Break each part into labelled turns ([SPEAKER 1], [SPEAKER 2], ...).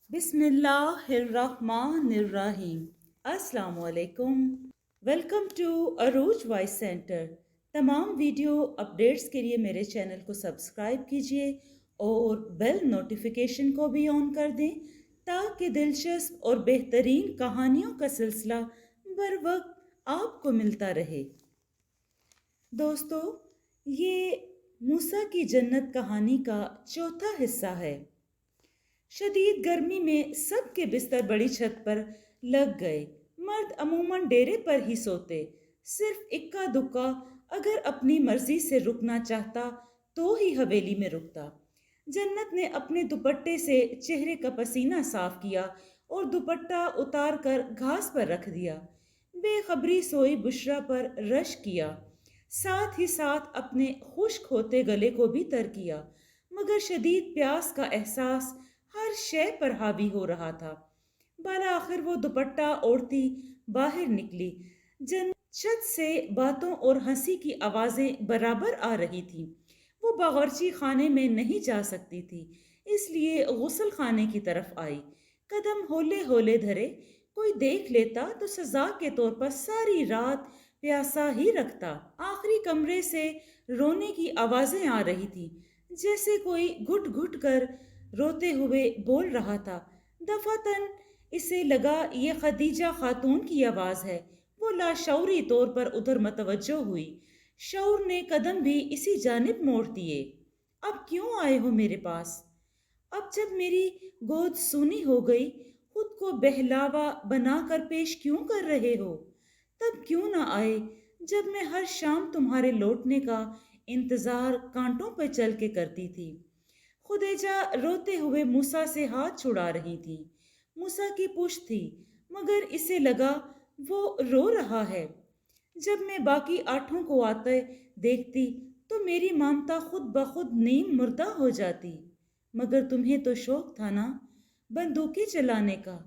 [SPEAKER 1] بسم اللہ الرحمن الرحیم۔ السلام علیکم۔ ویلکم ٹو عروج وائس سینٹر۔ تمام ویڈیو اپڈیٹس کے لیے میرے چینل کو سبسکرائب کیجیے اور بیل نوٹیفیکیشن کو بھی آن کر دیں تاکہ دلچسپ اور بہترین کہانیوں کا سلسلہ بر وقت آپ کو ملتا رہے۔ دوستو، یہ موسیٰ کی جنت کہانی کا چوتھا حصہ ہے۔ شدید گرمی میں سب کے بستر بڑی چھت پر لگ گئے۔ مرد عموماً ڈیرے پر ہی سوتے، صرف اکا دکا اگر اپنی مرضی سے رکنا چاہتا تو ہی حویلی میں رکتا۔ جنت نے اپنے دوپٹے سے چہرے کا پسینہ صاف کیا اور دوپٹہ اتار کر گھاس پر رکھ دیا۔ بے خبری سوئی بشرا پر رش کیا، ساتھ ہی ساتھ اپنے خشک ہوتے گلے کو بھی تر کیا، مگر شدید پیاس کا احساس ہر شے پر حاوی ہو رہا تھا۔ بالآخر وہ دوپٹہ اوڑھتی باہر نکلی۔ چھت سے باتوں اور ہنسی کی آوازیں برابر آ رہی تھیں۔ وہ باورچی خانے میں نہیں جا سکتی تھی، اس لیے غسل خانے کی طرف آئی۔ قدم ہولے ہولے دھرے، کوئی دیکھ لیتا تو سزا کے طور پر ساری رات پیاسا ہی رکھتا۔ آخری کمرے سے رونے کی آوازیں آ رہی تھی، جیسے کوئی گھٹ گھٹ کر روتے ہوئے بول رہا تھا۔ دفعتاً اسے لگا یہ خدیجہ خاتون کی آواز ہے۔ وہ لاشعوری طور پر ادھر متوجہ ہوئی۔ شعور نے قدم بھی اسی جانب موڑ دیے۔ اب کیوں آئے ہو میرے پاس؟ اب جب میری گود سونی ہو گئی، خود کو بہلاوا بنا کر پیش کیوں کر رہے ہو؟ تب کیوں نہ آئے جب میں ہر شام تمہارے لوٹنے کا انتظار کانٹوں پہ چل کے کرتی تھی؟ خدیجہ روتے ہوئے موسیٰ سے ہاتھ چھڑا رہی تھی۔ موسیٰ کی پشت تھی، مگر اسے لگا وہ رو رہا ہے۔ جب میں باقی آٹھوں کو آتے دیکھتی تو میری مامتا خود بخود نیم مردہ ہو جاتی۔ مگر تمہیں تو شوق تھا نا، بندوقیں چلانے کا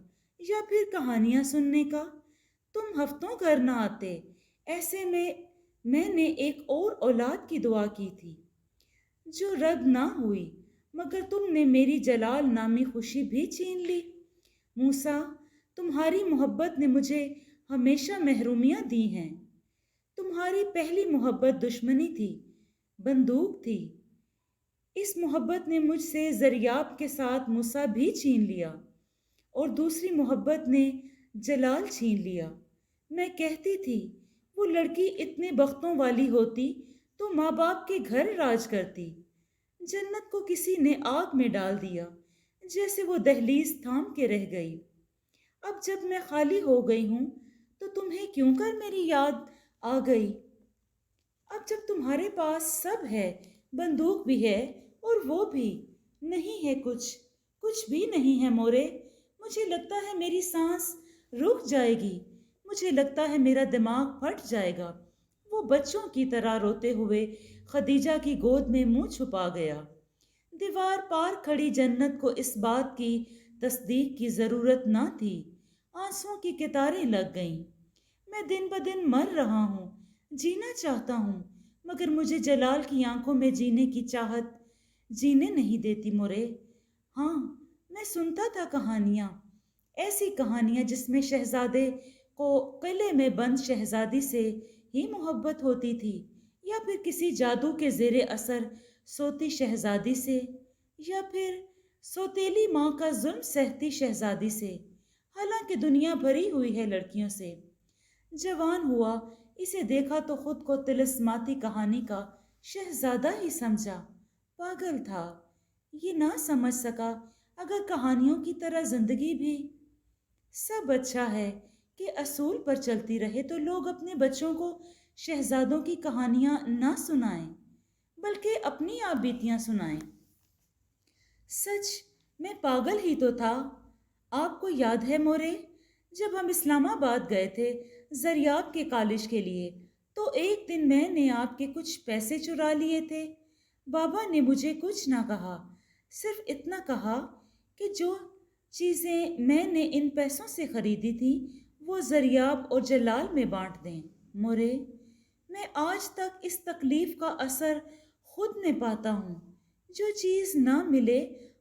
[SPEAKER 1] یا پھر کہانیاں سننے کا؟ تم ہفتوں گھر نہ آتے۔ ایسے میں نے ایک اور اولاد کی دعا کی تھی جو رد نہ ہوئی، مگر تم نے میری جلال نامی خوشی بھی چھین لی۔ موسیٰ، تمہاری محبت نے مجھے ہمیشہ محرومیاں دی ہیں۔ تمہاری پہلی محبت دشمنی تھی، بندوق تھی۔ اس محبت نے مجھ سے زریاب کے ساتھ موسیٰ بھی چھین لیا، اور دوسری محبت نے جلال چھین لیا۔ میں کہتی تھی وہ لڑکی اتنے بختوں والی ہوتی تو ماں باپ کے گھر راج کرتی۔ جنت کو کسی نے آگ میں ڈال دیا، جیسے وہ دہلیز تھام کے رہ گئی۔ اب جب میں خالی ہو گئی ہوں تو تمہیں کیوں کر میری یاد آ گئی؟ اب جب تمہارے پاس سب ہے، بندوق بھی ہے اور وہ بھی نہیں ہے، کچھ بھی نہیں ہے مورے۔ مجھے لگتا ہے میری سانس رک جائے گی، مجھے لگتا ہے میرا دماغ پھٹ جائے گا۔ وہ بچوں کی طرح روتے ہوئے خدیجہ کی گود میں منہ چھپا گیا۔ دیوار پار کھڑی جنت کو اس بات کی تصدیق کی ضرورت نہ تھی۔ آنسوؤں کی قطاریں لگ گئیں۔ میں دن بدن مر رہا ہوں، جینا چاہتا ہوں، مگر مجھے جلال کی آنکھوں میں جینے کی چاہت جینے نہیں دیتی مورے۔ ہاں، میں سنتا تھا کہانیاں، ایسی کہانیاں جس میں شہزادے کو قلعے میں بند شہزادی سے ہی محبت ہوتی تھی، یا پھر کسی جادو کے زیر اثر سوتی شہزادی سے، یا پھر سوتیلی ماں کا ظلم سہتی شہزادی سے۔ حالانکہ دنیا بھری ہوئی ہے لڑکیوں سے۔ جوان ہوا، اسے دیکھا تو خود کو طلسماتی کہانی کا شہزادہ ہی سمجھا۔ پاگل تھا، یہ نہ سمجھ سکا اگر کہانیوں کی طرح زندگی بھی سب اچھا ہے کہ اصول پر چلتی رہے تو لوگ اپنے بچوں کو شہزادوں کی کہانیاں نہ سنائیں، بلکہ اپنی آپ بیتیاں سنائیں۔ سچ میں پاگل ہی تو تھا۔ آپ کو یاد ہے مورے، جب ہم اسلام آباد گئے تھے زریاب کے کالج کے لیے، تو ایک دن میں نے آپ کے کچھ پیسے چرا لیے تھے۔ بابا نے مجھے کچھ نہ کہا، صرف اتنا کہا کہ جو چیزیں میں نے ان پیسوں سے خریدی تھی وہ زریاب اور جلال میں بانٹ دیں۔ مورے، میں آج تک اس تکلیف کا اثر خود میں پاتا ہوں۔ جو چیز نہ ملے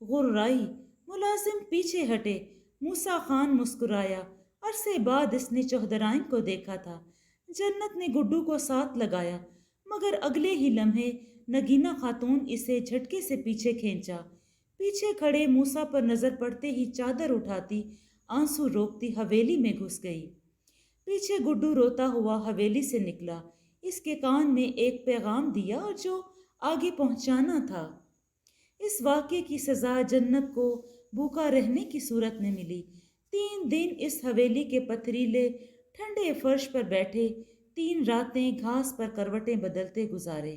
[SPEAKER 1] غرائی ملازم پیچھے ہٹے۔ موسیٰ خان مسکرایا۔ عرصے بعد اس نے چوہدرائن کو دیکھا تھا۔ جنت نے گڈو کو ساتھ لگایا، مگر اگلے ہی لمحے نگینہ خاتون اسے جھٹکے سے پیچھے کھینچا۔ پیچھے کھڑے موسیٰ پر نظر پڑتے ہی چادر اٹھاتی، آنسو روکتی حویلی میں گھس گئی۔ پیچھے گڈو روتا ہوا حویلی سے نکلا۔ اس کے کان میں ایک پیغام دیا اور جو آگے پہنچانا تھا۔ اس واقعے کی سزا جنت کو بھوکا رہنے کی صورت میں ملی۔ 3 دن اس حویلی کے پتھریلے ٹھنڈے فرش پر بیٹھے، 3 راتیں گھاس پر کروٹیں بدلتے گزارے،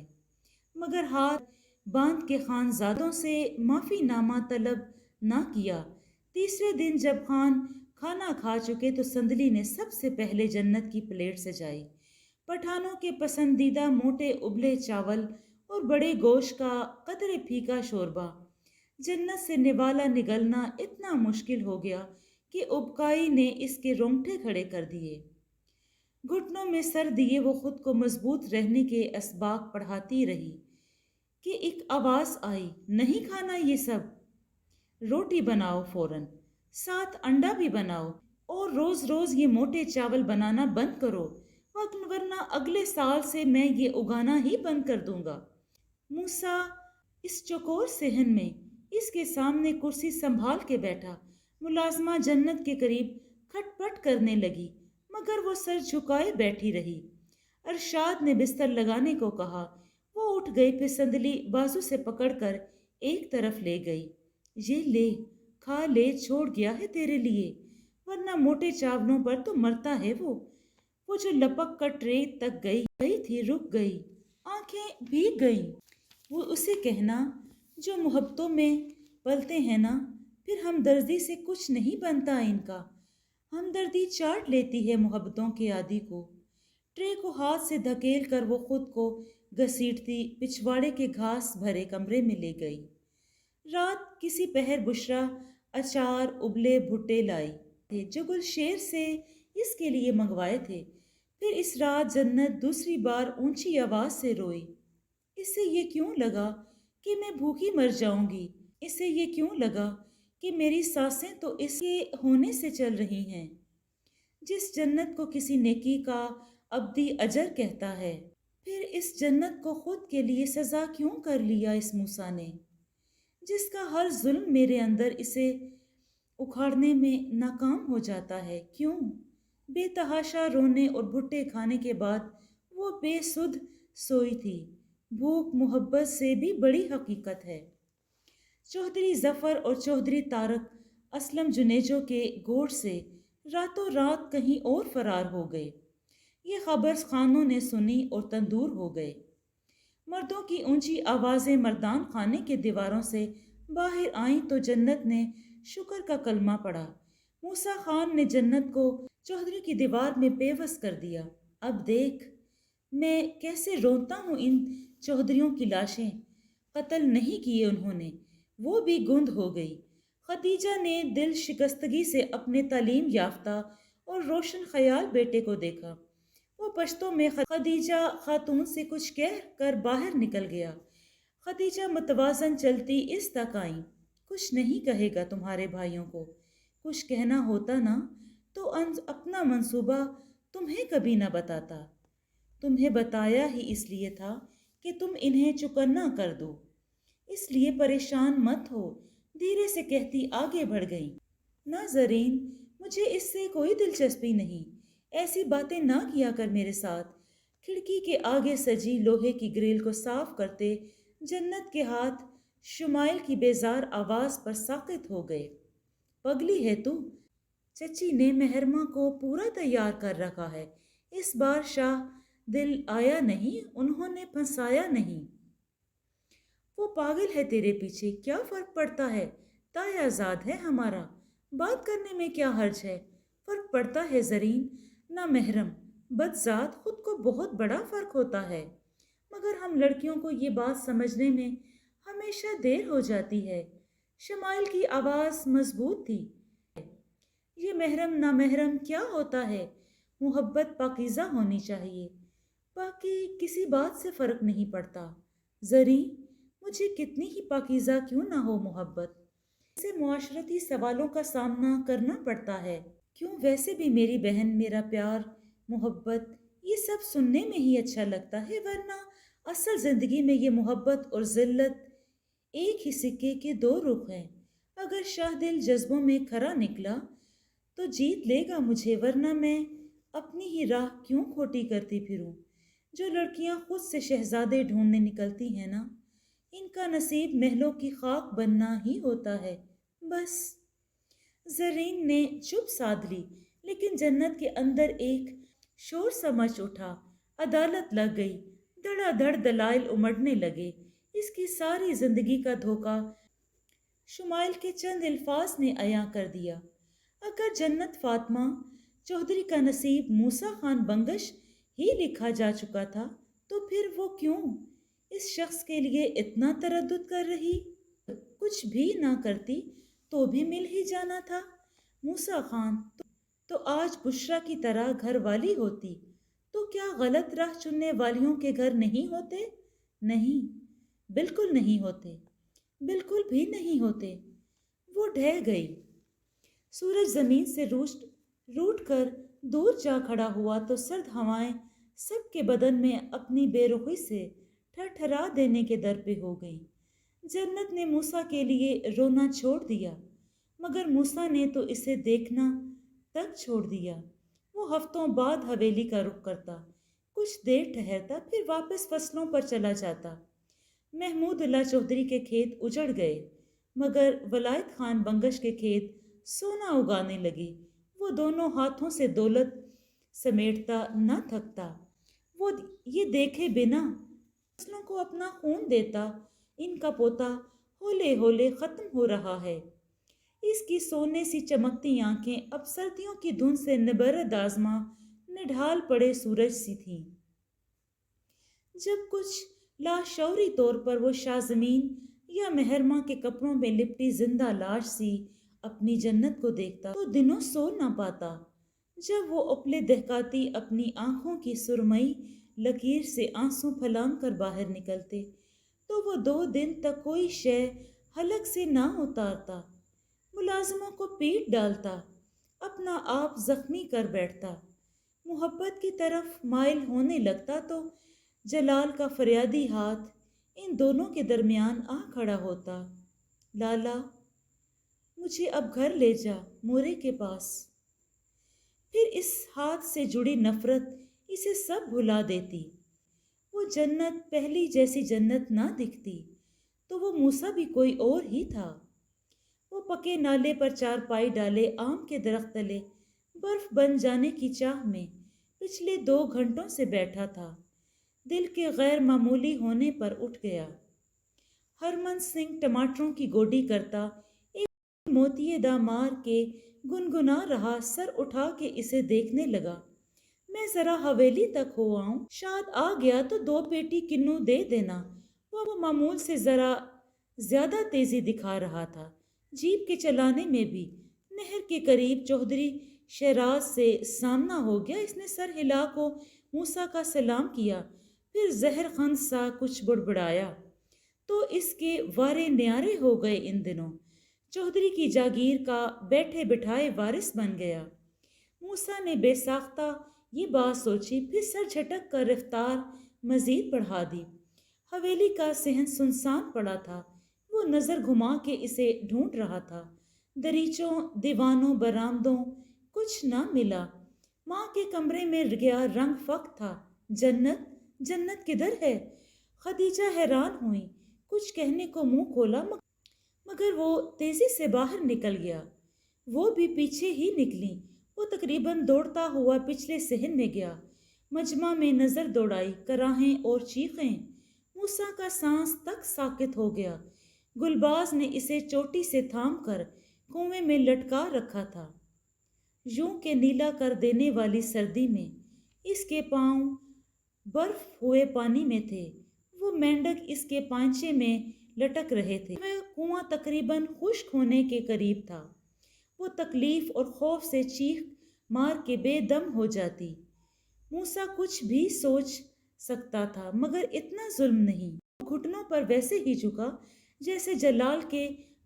[SPEAKER 1] مگر ہاتھ باندھ کے خانزادوں سے معافی نامہ طلب نہ کیا۔ تیسرے دن جب خان کھانا کھا چکے تو سندلی نے سب سے پہلے جنت کی پلیٹ سجائی۔ پٹھانوں کے پسندیدہ موٹے ابلے چاول اور بڑے گوشت کا قدرے پھیکا شوربہ۔ جنت سے نوالا نگلنا اتنا مشکل ہو گیا کہ ابکائی نے اس کے رونگٹے کھڑے کر دیے۔ گھٹنوں میں سر دیے وہ خود کو مضبوط رہنے کے اسباق پڑھاتی رہی کہ ایک آواز آئی، نہیں کھانا یہ سب؟ روٹی بناؤ فوراً، ساتھ انڈا بھی بناؤ، اور روز روز یہ موٹے چاول بنانا بند کرو، ورنہ اگلے سال سے میں یہ اگانا ہی بند کر دوں گا۔ موسیٰ اس چوکور صحن میں اس کے سامنے کرسی سنبھال کے بیٹھا۔ ملازمہ جنت کے قریب کھٹ پٹ کرنے لگی، مگر وہ سر جھکائے بیٹھی رہی۔ ارشاد نے بستر لگانے کو کہا۔ وہ اٹھ گئی، پھر سندلی بازو سے پکڑ کر ایک طرف لے گئی۔ یہ لے، کھا لے، چھوڑ گیا ہے تیرے لیے، ورنہ موٹے چاولوں پر تو مرتا ہے وہ جو لپک کر ٹرے تک گئی تھی، رک گئی، آنکھیں بھیگ گئیں۔ وہ اسے کہنا جو محبتوں میں پلتے ہیں نا، پھر ہمدردی سے کچھ نہیں بنتا ان کا۔ ہمدردی چاٹ لیتی ہے محبتوں کے عادی کو۔ ٹرے کو ہاتھ سے دھکیل کر وہ خود کو گھسیٹتی پچھواڑے کے گھاس بھرے کمرے میں لے گئی۔ رات کسی پہر بشرا اچار ابلے بھٹے لائی تھے جو گلشیر سے اس کے لیے منگوائے تھے۔ پھر اس رات جنت دوسری بار اونچی آواز سے روئی۔ اسے یہ کیوں لگا کہ میں بھوکی مر جاؤں گی؟ اسے یہ کیوں لگا کہ میری سانسیں تو اس کے ہونے سے چل رہی ہیں؟ جس جنت کو کسی نیکی کا ابدی اجر کہتا ہے، پھر اس جنت کو خود کے لیے سزا کیوں کر لیا اس موسیٰ نے؟ جس کا ہر ظلم میرے اندر اسے اکھاڑنے میں ناکام ہو جاتا ہے، کیوں؟ بے تحاشا رونے اور بھٹے کھانے کے بعد وہ بے سدھ سوئی تھی۔ بھوک محبت سے بھی بڑی حقیقت ہے۔ چوہدری ظفر اور چوہدری طارق اسلم جنیجو کے گوٹھ سے راتوں رات کہیں اور فرار ہو گئے۔ یہ خبر خانوں نے سنی اور تندور ہو گئے۔ مردوں کی اونچی آوازیں مردان خانے کے دیواروں سے باہر آئیں تو جنت نے شکر کا کلمہ پڑھا۔ موسیٰ خان نے جنت کو چوہدری کی دیوار میں پیوست کر دیا۔ اب دیکھ میں کیسے رونتا ہوں ان چوہدریوں کی لاشیں، قتل نہیں کیے انہوں نے، وہ بھی گند ہو گئی۔ خدیجہ نے دل شکستگی سے اپنے تعلیم یافتہ اور روشن خیال بیٹے کو دیکھا۔ وہ پشتوں میں خدیجہ خاتون سے کچھ کہہ کر باہر نکل گیا۔ خدیجہ متوازن چلتی اس تک آئیں۔ کچھ نہیں کہے گا تمہارے بھائیوں کو، کچھ کہنا ہوتا نا تو اپنا منصوبہ تمہیں کبھی نہ بتاتا۔ تمہیں بتایا ہی اس لیے تھا کہ تم انہیں چکنا کر دو، اس لیے پریشان مت ہو، دھیرے سے کہتی آگے بڑھ گئی۔ ناظرین، مجھے اس سے کوئی دلچسپی نہیں، ایسی باتیں نہ کیا کر میرے ساتھ۔ کھڑکی کے آگے سجی لوہے کی گریل کو صاف کرتے جنت کے ہاتھ شمائل کی بیزار آواز پر ساقط ہو گئے۔ پگلی ہے تو؟ چچی نے محرمہ کو پورا تیار کر رکھا ہے، اس بار شاہ دل آیا نہیں، انہوں نے پھنسایا نہیں۔ وہ پاگل ہے تیرے پیچھے، کیا فرق پڑتا ہے؟ تایا زاد ہے ہمارا، بات کرنے میں کیا حرج ہے؟ فرق پڑتا ہے زرین، نہ محرم بدذات، خود کو بہت بڑا فرق ہوتا ہے، مگر ہم لڑکیوں کو یہ بات سمجھنے میں ہمیشہ دیر ہو جاتی ہے۔ شمائل کی آواز مضبوط تھی۔ یہ محرم نہ محرم کیا ہوتا ہے؟ محبت پاکیزہ ہونی چاہیے، باقی کسی بات سے فرق نہیں پڑتا۔ زرین، مجھے کتنی ہی پاکیزہ کیوں نہ ہو محبت، اسے معاشرتی سوالوں کا سامنا کرنا پڑتا ہے۔ کیوں ویسے بھی میری بہن، میرا پیار، محبت، یہ سب سننے میں ہی اچھا لگتا ہے، ورنہ اصل زندگی میں یہ محبت اور ذلت ایک ہی سکے کے دو رخ ہیں۔ اگر شاہ دل جذبوں میں کھرا نکلا تو جیت لے گا مجھے، ورنہ میں اپنی ہی راہ کیوں کھوٹی کرتی پھروں۔ جو لڑکیاں خود سے شہزادے ڈھونڈنے نکلتی ہیں نا، ان کا نصیب محلوں کی خاک بننا ہی ہوتا ہے بس۔ زرین نے چپ سادھ لی، لیکن جنت کے اندر ایک شور سمجھ اٹھا۔ عدالت لگ گئی، دڑا دھڑ دلائل امڑنے لگے۔ اس کی ساری زندگی کا دھوکہ شمائل کے چند الفاظ نے عیاں کر دیا۔ اگر جنت فاطمہ چودھری کا نصیب موسیٰ خان بنگش ہی لکھا جا چکا تھا تو پھر وہ کیوں اس شخص کے لیے اتنا تردد کر رہی؟ کچھ بھی نہ کرتی تو بھی مل ہی جانا تھا۔ موسیٰ خان تو آج بشرا کی طرح گھر والی ہوتی، تو کیا غلط راہ چننے والیوں کے گھر نہیں ہوتے؟ نہیں، بالکل نہیں ہوتے، بالکل بھی نہیں ہوتے۔ وہ ڈھہ گئی۔ سورج زمین سے روٹ کر دور جا کھڑا ہوا تو سرد ہوائیں سب کے بدن میں اپنی بے رخی سے ٹھرٹھرا دینے کے در پہ ہو گئیں۔ جنت نے موسیٰ کے لیے رونا چھوڑ دیا، مگر موسیٰ نے تو اسے دیکھنا تک چھوڑ دیا۔ وہ ہفتوں بعد حویلی کا رخ کرتا، کچھ دیر ٹھہرتا، پھر واپس فصلوں پر چلا جاتا۔ محمود اللہ چودھری کے کھیت اجڑ گئے، مگر ولایت خان بنگش کے کھیت سونا اگانے لگے۔ وہ دونوں ہاتھوں سے دولت سمیٹتا نہ تھکتا۔ وہ یہ دیکھے بنا فصلوں کو اپنا خون دیتا، ان کا پوتا ہولے ہولے ختم ہو رہا ہے۔ اس کی سونے سی چمکتی آنکھیں اب سردیوں کی دھند سے نبرد آزما نڈھال پڑے سورج سی تھیں۔ جب کچھ لاشعوری طور پر وہ شاہ زمین یا مہرماں کے کپڑوں میں لپٹی زندہ لاش سی اپنی جنت کو دیکھتا تو دنوں سو نہ پاتا۔ جب وہ اپلے دہکاتی اپنی آنکھوں کی سرمئی لکیر سے آنسو پھلانگ کر باہر نکلتے تو وہ 2 دن تک کوئی شے حلق سے نہ اتارتا، ملازموں کو پیٹ ڈالتا، اپنا آپ زخمی کر بیٹھتا، محبت کی طرف مائل ہونے لگتا تو جلال کا فریادی ہاتھ ان دونوں کے درمیان آ کھڑا ہوتا۔ لالا، مجھے اب گھر لے جا، مورے کے پاس۔ پھر اس ہاتھ سے جڑی نفرت اسے سب بھلا دیتی۔ وہ جنت پہلی جیسی جنت نہ دکھتی تو وہ موسیٰ بھی کوئی اور ہی تھا۔ وہ پکے نالے پر چارپائی ڈالے آم کے درخت تلے برف بن جانے کی چاہ میں پچھلے 2 گھنٹوں سے بیٹھا تھا۔ دل کے غیر معمولی ہونے پر اٹھ گیا۔ ہرمن سنگھ ٹماٹروں کی گوڈی کرتا ایک موتیے دا مار کے گنگنا رہا، سر اٹھا کے اسے دیکھنے لگا۔ میں ذرا حویلی تک ہو آؤں، شاید آ گیا تو 2 پیٹی کنو دے دینا۔ وہ معمول سے ذرا زیادہ تیزی دکھا رہا تھا، جیپ کے چلانے میں بھی۔ نہر کے قریب چودھری شہراز سے سامنا ہو گیا۔ اس نے سر ہلا کو موسیٰ کا سلام کیا، پھر زہر خند سا کچھ بڑبڑایا تو اس کے وارے نیارے ہو گئے۔ ان دنوں چودھری کی جاگیر کا بیٹھے بٹھائے وارث بن گیا۔ موسیٰ نے بے ساختہ یہ بات سوچی، پھر سر جھٹک کر رفتار مزید بڑھا دی۔ حویلی کا صحن سنسان پڑا تھا۔ وہ نظر گھما کے اسے ڈھونڈ رہا تھا، دریچوں، دیوانوں، برآمدوں، کچھ نہ ملا۔ ماں کے کمرے میں گیا رنگ فک تھا۔ جنت کدھر ہے؟ خدیجہ حیران ہوئی، کچھ کہنے کو منہ کھولا، مگر وہ تیزی سے باہر نکل گیا۔ وہ بھی پیچھے ہی نکلی۔ وہ تقریباً دوڑتا ہوا پچھلے صحن میں گیا، مجمع میں نظر دوڑائی، کراہیں اور چیخیں۔ موسیٰ کا سانس تک ساکت ہو گیا۔ گلباز نے اسے چوٹی سے تھام کر کنویں میں لٹکا رکھا تھا۔ یوں کہ نیلا کر دینے والی سردی میں اس کے پاؤں برف ہوئے پانی میں تھے۔ وہ مینڈک اس کے پائنچے میں لٹک رہے تھے۔ کنواں تقریباً خشک ہونے کے قریب تھا۔ وہ تکلیف اور خوف سے چیخ مار کے بے دم ہو جاتی۔ موسیٰ کچھ بھی سوچ سکتا تھا، مگر اتنا ظلم نہیں۔ وہ گھٹنوں پر ویسے ہی جھکا جیسے جلال کے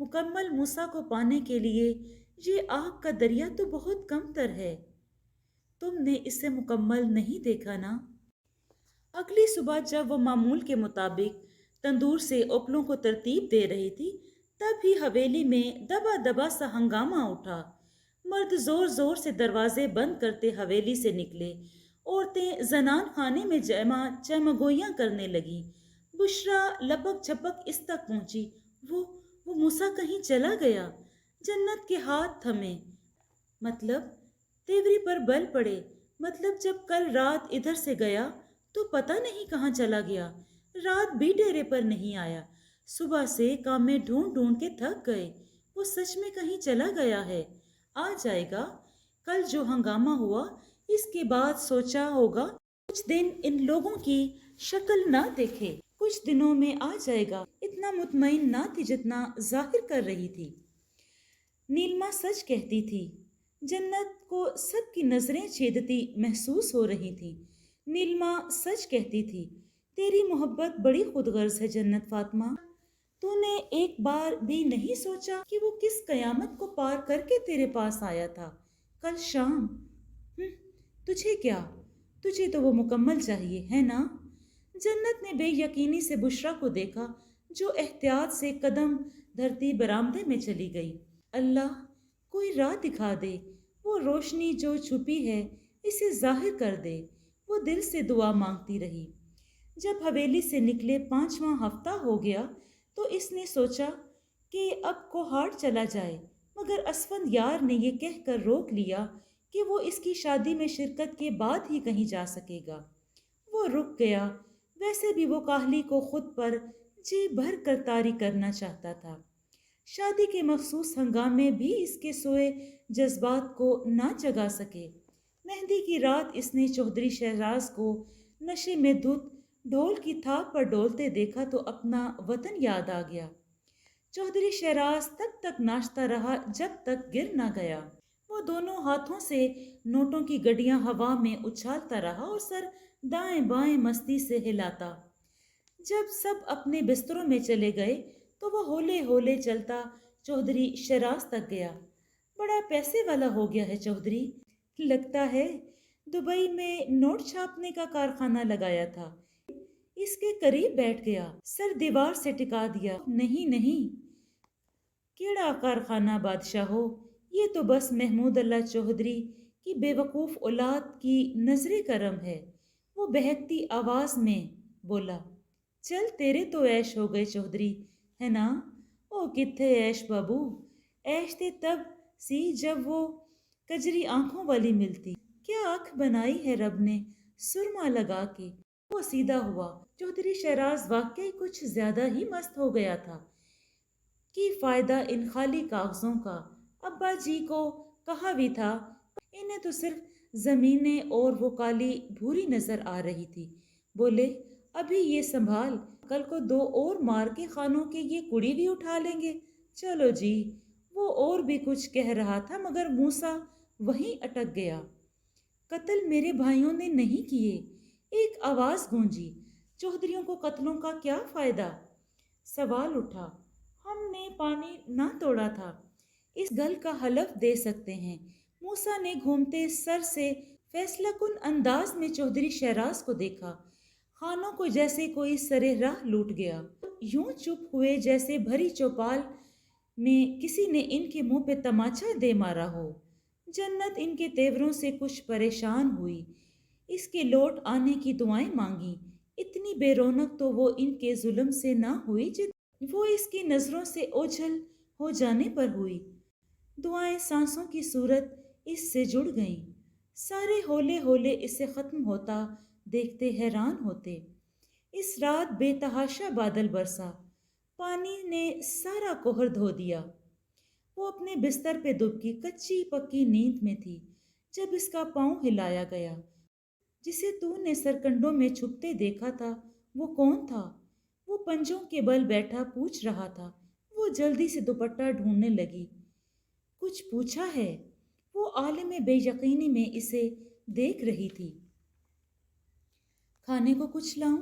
[SPEAKER 1] مکمل موسیٰ کو پانے کے لیے یہ آگ کا دریا تو بہت کم تر ہے۔ تم نے اسے مکمل نہیں دیکھا نا؟ اگلی صبح جب وہ معمول کے مطابق تندور سے اوپلوں کو ترتیب دے رہی تھی، تب ہی حویلی میں دبا دبا سا ہنگامہ اٹھا۔ مرد زور زور سے دروازے بند کرتے حویلی سے نکلے، عورتیں زنان خانے میں جمع چمگویاں کرنے لگیں۔ بشرا لپک چھپک اس تک پہنچی، وہ موسیٰ کہیں چلا گیا۔ جنت کے ہاتھ تھمے، مطلب تیوری پر بل پڑے، مطلب جب کل رات ادھر سے گیا تو پتہ نہیں کہاں چلا گیا۔ رات بھی ڈیرے پر نہیں آیا، صبح سے کام میں ڈھونڈ ڈھونڈ کے تھک گئے۔ وہ سچ میں کہیں چلا گیا ہے، آ جائے گا۔ کل جو ہنگامہ ہوا اس کے بعد سوچا ہوگا کچھ دن ان لوگوں کی شکل نہ دیکھے، کچھ دنوں میں آ جائے گا۔ اتنا مطمئن نہ تھی جتنا ظاہر کر رہی تھی۔ نیلما سچ کہتی تھی، جنت کو سب کی نظریں چھیدتی محسوس ہو رہی تھی۔ نیلما سچ کہتی تھی، تیری محبت بڑی خود غرض ہے جنت فاطمہ۔ تو نے ایک بار بھی نہیں سوچا کہ وہ کس قیامت کو پار کر کے تیرے پاس آیا تھا کل شام؟ تجھے کیا؟ تجھے تو وہ مکمل چاہیے ہے نا؟ جنت نے بے یقینی سے بشرا کو دیکھا جو احتیاط سے قدم دھرتی برآمدے میں چلی گئی۔ اللہ کوئی راہ دکھا دے، وہ روشنی جو چھپی ہے اسے ظاہر کر دے، وہ دل سے دعا مانگتی رہی۔ جب حویلی سے نکلے 5واں ہفتہ ہو گیا تو اس نے سوچا کہ اب کوہاٹ چلا جائے، مگر اسفند یار نے یہ کہہ کر روک لیا کہ وہ اس کی شادی میں شرکت کے بعد ہی کہیں جا سکے گا۔ وہ رک گیا، ویسے بھی وہ کاہلی کو خود پر جی بھر کر طاری کرنا چاہتا تھا۔ شادی کے مخصوص ہنگامے بھی اس کے سوئے جذبات کو نہ جگا سکے۔ مہندی کی رات اس نے چودھری شہراز کو نشے میں دھت ڈھول کی تھاپ پر ڈولتے دیکھا تو اپنا وطن یاد آ گیا۔ چودھری شہراز تب تک ناچتا رہا جب تک گر نہ گیا۔ وہ دونوں ہاتھوں سے نوٹوں کی گڈیاں ہوا میں اچھالتا رہا اور سر دائیں بائیں مستی سے ہلاتا۔ جب سب اپنے بستروں میں چلے گئے تو وہ ہولے ہولے چلتا چودھری شہراز تک گیا۔ بڑا پیسے والا ہو گیا ہے چودھری، لگتا ہے دبئی میں نوٹ چھاپنے کا کارخانہ لگایا تھا۔ اس کے قریب بیٹھ گیا، سر دیوار سے ٹکا دیا۔ نہیں نہیں، کیڑا کارخانہ بادشاہ ہو، یہ تو بس محمود اللہ چودھری کی بے وقوف اولاد کی نظر کرم ہے۔ وہ بہکتی آواز میں بولا، چل تیرے تو عیش ہو گئے چودھری، ہے نا؟ او کتھے عیش بابو، عیش تے تب سی جب وہ کجری آنکھوں والی ملتی۔ کیا آنکھ بنائی ہے رب نے سرما لگا کے۔ وہ سیدھا ہوا۔ چودھری شہراز واقعی کچھ زیادہ ہی مست ہو گیا تھا۔ کی فائدہ ان خالی کاغذوں کا؟ ابا جی کو کہا بھی تھا، انہیں تو صرف زمینیں اور وہ کالی بھوری نظر آ رہی تھی۔ بولے، ابھی یہ سنبھال، کل کو 2 اور مار کے خانوں کے یہ کڑی بھی اٹھا لیں گے۔ چلو جی۔ وہ اور بھی کچھ کہہ رہا تھا مگر موسیٰ وہیں اٹک گیا۔ قتل میرے بھائیوں نے نہیں کیے، ایک آواز گونجی۔ چودھریوں کو قتلوں کا کیا فائدہ؟ سوال اٹھا۔ ہم نے پانی نہ توڑا تھا، اس گل کا حلف دے سکتے ہیں۔ موسیٰ نے گھومتے سر سے فیصلہ کن انداز میں چودھری شہراز کو دیکھا۔ خانوں کو جیسے کوئی سرے راہ لوٹ گیا، یوں چپ ہوئے جیسے بھری چوپال میں کسی نے ان کے منہ پہ تماچا دے مارا ہو۔ جنت ان کے تیوروں سے کچھ پریشان ہوئی، اس کے لوٹ آنے کی دعائیں مانگی۔ اتنی بے رونق تو وہ ان کے ظلم سے نہ ہوئی جتنی وہ اس کی نظروں سے اوجھل ہو جانے پر ہوئی۔ دعائیں سانسوں کی صورت اس سے جڑ گئیں۔ سارے ہولے ہولے اسے ختم ہوتا دیکھتے حیران ہوتے۔ اس رات بے تحاشا بادل برسا، پانی نے سارا کوہر دھو دیا۔ وہ اپنے بستر پہ دبکی کچی پکی نیند میں تھی جب اس کا پاؤں ہلایا گیا۔ جسے تو نے سرکنڈوں میں چھپتے دیکھا تھا وہ کون تھا؟ وہ پنجوں کے بل بیٹھا پوچھ رہا تھا۔ وہ جلدی سے دوپٹہ ڈھونڈنے لگی۔ کچھ پوچھا ہے؟ وہ عالم بے یقینی میں اسے دیکھ رہی تھی۔ کھانے کو کچھ لاؤں؟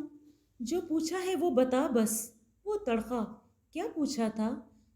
[SPEAKER 1] جو پوچھا ہے وہ بتا بس۔ وہ تڑخا، کیا پوچھا تھا؟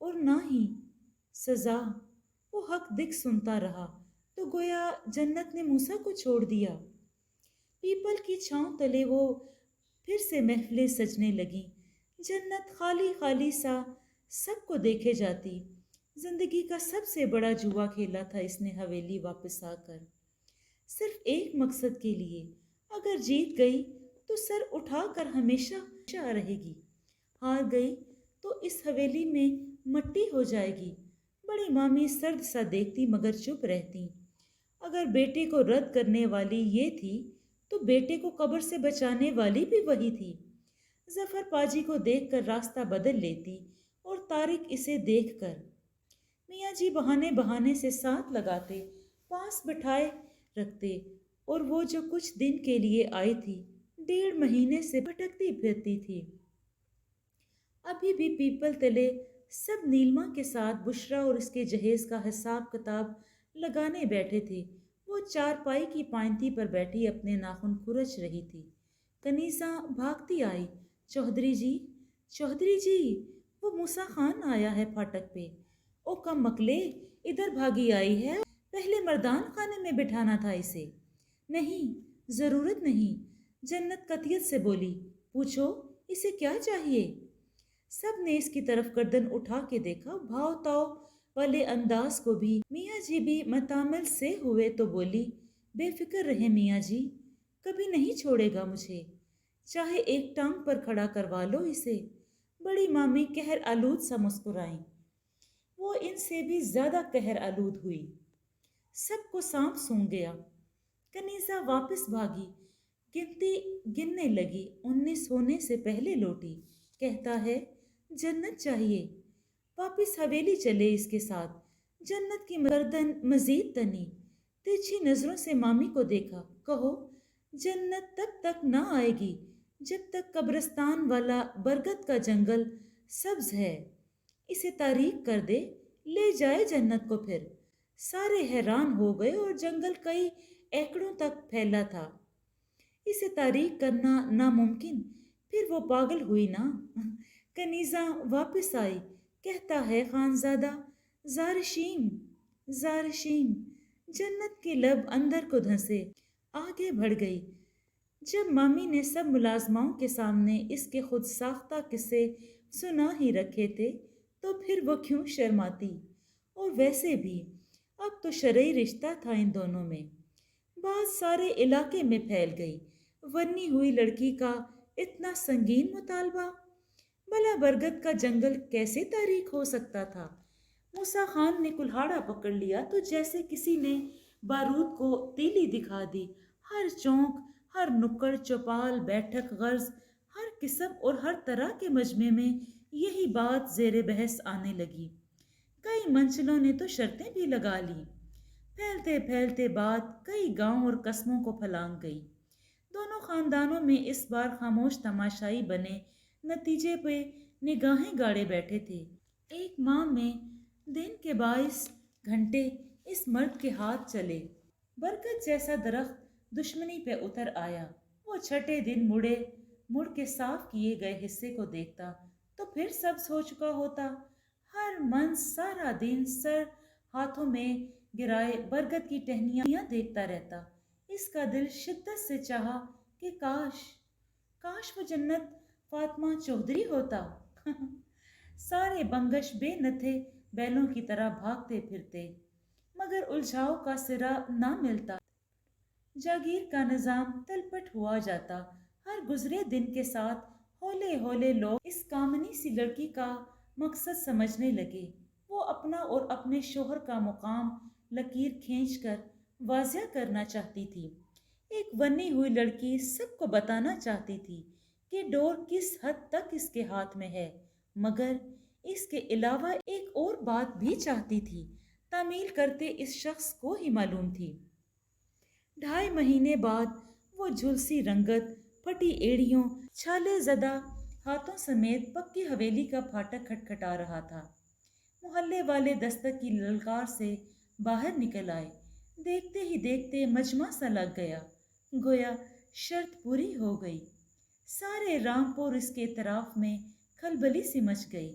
[SPEAKER 1] اور نہ ہی سزا۔ وہ حق دکھ سنتا رہا تو گویا جنت نے موسیٰ کو چھوڑ دیا۔ پیپل کی چھاؤں تلے وہ پھر سے محفلیں سجنے لگیں۔ جنت خالی خالی سا سب کو دیکھے جاتی۔ زندگی کا سب سے بڑا جوا کھیلا تھا اس نے حویلی واپس آ کر، صرف ایک مقصد کے لیے۔ اگر جیت گئی تو سر اٹھا کر ہمیشہ رہے گی، ہار گئی تو اس حویلی میں مٹی ہو جائے گی۔ بڑی مامی سرد سا دیکھتی مگر چپ رہتی۔ اگر بیٹے کو رد کرنے والی یہ تھی تو بیٹے کو قبر سے بچانے والی بھی وہی تھی۔ ظفر پاجی کو دیکھ کر راستہ بدل لیتی اور طارق اسے دیکھ کر۔ میاں جی بہانے بہانے سے ساتھ لگاتے، پاس بٹھائے رکھتے، اور وہ جو کچھ دن کے لیے آئی تھی 1.5 مہینے سے بھٹکتی پھرتی تھی۔ ابھی بھی پیپل تلے سب نیلما کے ساتھ بشرا اور اس کے جہیز کا حساب کتاب لگانے بیٹھے تھے۔ وہ چارپائی کی پائنتی پر بیٹھی اپنے ناخن کھرچ رہی تھی۔ کنیزہ بھاگتی آئی، چودھری جی، چودھری جی، وہ موسیٰ خان آیا ہے پھاٹک پہ۔ او کم مکلے، ادھر بھاگی آئی ہے، پہلے مردان خانے میں بٹھانا تھا اسے۔ نہیں، ضرورت نہیں، جنت قطعیت سے بولی۔ پوچھو اسے کیا چاہیے؟ سب نے اس کی طرف گردن اٹھا کے دیکھا۔ بھاؤ تاؤ والے انداز کو بھی میاں جی بھی متامل سے ہوئے تو بولی، بے فکر رہے میاں جی، کبھی نہیں چھوڑے گا مجھے، چاہے ایک ٹانگ پر کھڑا کروا لو اسے۔ بڑی مامی قہر آلود سا مسکرائیں۔ وہ ان سے بھی زیادہ قہر آلود ہوئی۔ سب کو سانپ سونگھ گیا۔ کنیزہ واپس بھاگی، گنتی گننے لگی، 19 ہونے سے پہلے لوٹی۔ کہتا ہے جنت چاہیے۔ واپس حویلی چلے اس کے ساتھ۔ جنت کی گردن مزید تنی، ترچھی نظروں سے مامی کو دیکھا۔ کہو جنت تب تک نہ آئے گی جب تک قبرستان والا برگد کا جنگل سبز ہے۔ اسے تاریک کر دے، لے جائے جنت کو پھر۔ سارے حیران ہو گئے اور جنگل کئی ایکڑوں تک پھیلا تھا۔ اسے تاریک کرنا ناممکن، پھر وہ پاگل ہوئی نا۔ کنیزہ واپس آئی، کہتا ہے خانزادہ زارشین، زارشین۔ جنت کے لب اندر کو دھنسے، آگے بڑھ گئی۔ جب مامی نے سب ملازماؤں کے سامنے اس کے خود ساختہ قصے سنا ہی رکھے تھے تو پھر وہ کیوں شرماتی؟ اور ویسے بھی اب تو شرعی رشتہ تھا ان دونوں میں۔ بات سارے علاقے میں پھیل گئی۔ ورنی ہوئی لڑکی کا اتنا سنگین مطالبہ، بھلا برگد کا جنگل کیسے تاریک ہو سکتا تھا؟ موسیٰ خان نے کلہاڑا پکڑ لیا تو جیسے کسی نے بارود کو تیلی دکھا دی۔ ہر چونک، ہر نکڑ چوپال، بیٹھک غرض، ہر قسم اور ہر طرح کے مجمع میں یہی بات زیر بحث آنے لگی۔ کئی منچلوں نے تو شرطیں بھی لگا لیں۔ پھیلتے پھیلتے بات کئی گاؤں اور قصبوں کو پھلانگ گئی۔ دونوں خاندانوں میں اس بار خاموش تماشائی بنے نتیجے پہ نگاہیں گاڑے بیٹھے تھے۔ ایک ماہ میں دن کے 22 گھنٹے اس مرد کے ہاتھ چلے۔ برکت جیسا درخت دشمنی پہ اتر آیا۔ وہ چھٹے دن مڑ کے صاف کیے گئے حصے کو دیکھتا تو پھر سبز ہو چکا ہوتا۔ ہر من سارا دن سر ہاتھوں میں گرائے برگد کی ٹہنیاں دیکھتا رہتا۔ اس کا دل شدت سے چاہا کہ کاش وہ جنت فاطمہ چودھری ہوتا۔ سارے بنگش بے نتھے بیلوں کی طرح بھاگتے پھرتے، مگر الجھاؤ کا سرا نہ ملتا۔ جاگیر کا نظام تلپٹ ہوا جاتا۔ ہر گزرے دن کے ساتھ ہولے ہولے لوگ اس کامنی سی لڑکی کا مقصد سمجھنے لگے۔ وہ اپنا اور اپنے شوہر کا مقام لکیر کھینچ کر واضح کرنا چاہتی تھی۔ ایک بنی ہوئی لڑکی سب کو بتانا چاہتی تھی کہ ڈور کس حد تک اس کے ہاتھ میں ہے، مگر اس کے علاوہ ایک اور بات بھی چاہتی تھی، تعمیل کرتے اس شخص کو ہی معلوم تھی۔ 2.5 مہینے بعد وہ جھلسی رنگت، پھٹی ایڑیوں، چھالے زدہ ہاتھوں سمیت پکی حویلی کا پھاٹک کھٹکھٹا رہا تھا۔ محلے والے دستک کی للکار سے باہر نکل آئے۔ دیکھتے ہی دیکھتے مجمع سا لگ گیا، گویا شرط پوری ہو گئی۔ سارے رامپور اس کے اعتراف میں کھلبلی سی مچ گئی۔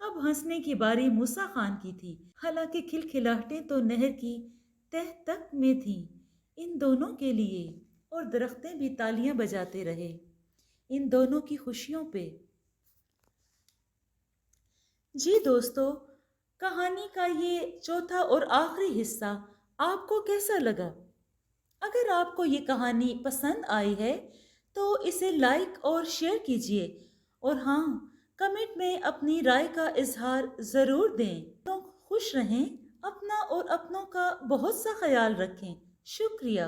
[SPEAKER 1] اب ہنسنے کی باری موسیٰ خان کی تھی، حالانکہ کھلکھلاہٹیں تو نہر کی تہ تک میں تھیں ان دونوں کے لیے، اور درختیں بھی تالیاں بجاتے رہے ان دونوں کی خوشیوں پہ۔ جی دوستو، کہانی کا یہ چوتھا اور آخری حصہ آپ کو کیسا لگا؟ اگر آپ کو یہ کہانی پسند آئی ہے تو اسے لائک اور شیئر کیجیے، اور ہاں، کمنٹ میں اپنی رائے کا اظہار ضرور دیں۔ تو خوش رہیں، اپنا اور اپنوں کا بہت سا خیال رکھیں۔ شکریہ۔